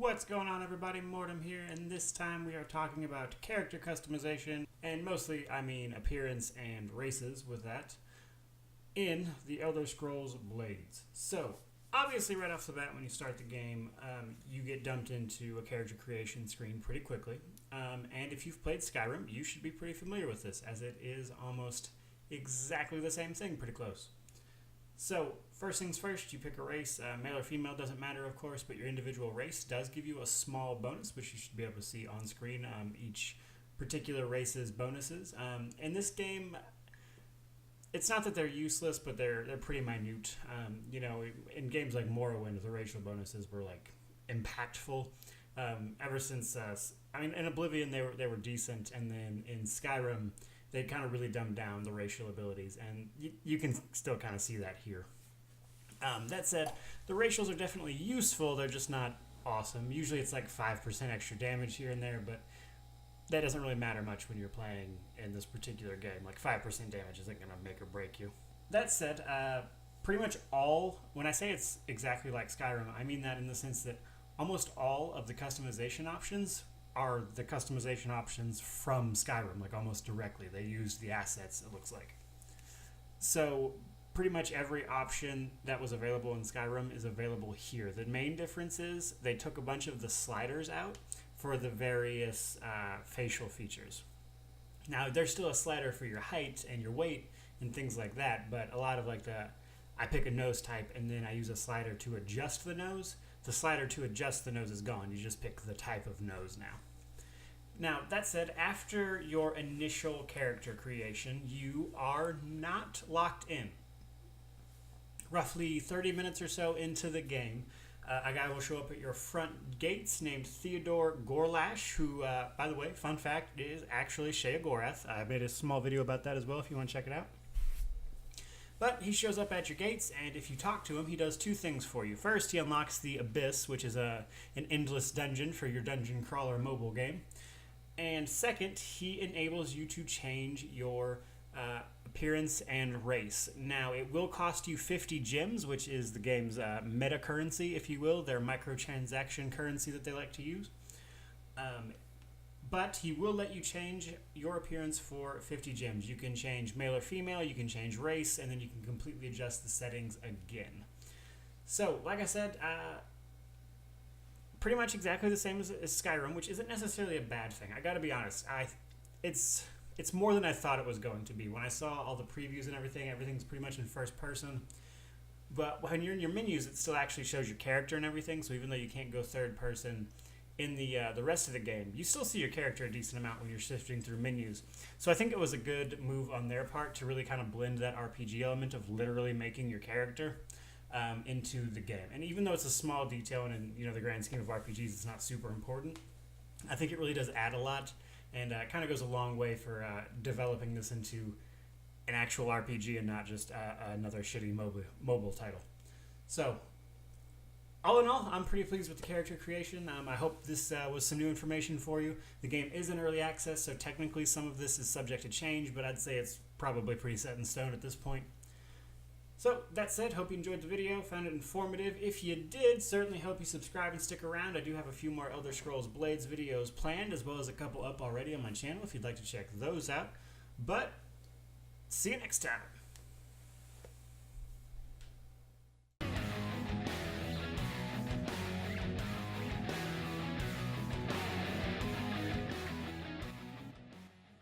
What's going on, everybody? Mortym here, and this time we are talking about character customization, and mostly I mean appearance and races with that, in the Elder Scrolls Blades. So, obviously right off the bat when you start the game, you get dumped into a character creation screen pretty quickly, and if you've played Skyrim, you should be pretty familiar with this, as it is almost exactly the same thing, pretty close. So, first things first, you pick a race. Male or female doesn't matter, of course, but your individual race does give you a small bonus, which you should be able to see on screen, each particular race's bonuses. In this game, it's not that they're useless, but they're pretty minute. In games like Morrowind, the racial bonuses were, impactful. Ever since, in Oblivion, they were decent, and then in Skyrim, they kind of really dumbed down the racial abilities, and you can still kind of see that here. That said, the racials are definitely useful, they're just not awesome. Usually it's like 5% extra damage here and there, but that doesn't really matter much when you're playing in this particular game. Like 5% damage isn't going to make or break you. That said, pretty much when I say it's exactly like Skyrim, I mean that in the sense that almost all of the customization options are the customization options from Skyrim, like almost directly. They use the assets, it looks like. So pretty much every option that was available in Skyrim is available here. The main difference is they took a bunch of the sliders out for the various facial features. Now, there's still a slider for your height and your weight and things like that, but a lot of I pick a nose type and then I use a slider to adjust the nose. The slider to adjust the nose is gone. You just pick the type of nose now. Now, that said, after your initial character creation, you are not locked in. Roughly 30 minutes or so into the game, a guy will show up at your front gates named Theodore Gorlash, who, by the way, fun fact, is actually Sheogorath. I made a small video about that as well if you want to check it out. But he shows up at your gates, and if you talk to him, he does two things for you. First, he unlocks the Abyss, which is an endless dungeon for your dungeon crawler mobile game. And second, he enables you to change your appearance and race. Now, it will cost you 50 gems, which is the game's meta currency, if you will, their microtransaction currency that they like to use. But he will let you change your appearance for 50 gems. You can change male or female, you can change race, and then you can completely adjust the settings again. So, like I said, pretty much exactly the same as Skyrim, which isn't necessarily a bad thing. I gotta be honest, it's more than I thought it was going to be. When I saw all the previews and everything's pretty much in first person. But when you're in your menus, it still actually shows your character and everything, so even though you can't go third person in the rest of the game, you still see your character a decent amount when you're shifting through menus. So I think it was a good move on their part to really kind of blend that RPG element of literally making your character into the game. And even though it's a small detail and in the grand scheme of RPGs it's not super important, I think it really does add a lot, and it kind of goes a long way for developing this into an actual RPG and not just another shitty mobile title. So, all in all, I'm pretty pleased with the character creation. I hope this was some new information for you. The game is in early access, so technically some of this is subject to change, but I'd say it's probably pretty set in stone at this point. So, that said, hope you enjoyed the video, found it informative. If you did, certainly hope you subscribe and stick around. I do have a few more Elder Scrolls Blades videos planned, as well as a couple up already on my channel if you'd like to check those out. But, see you next time.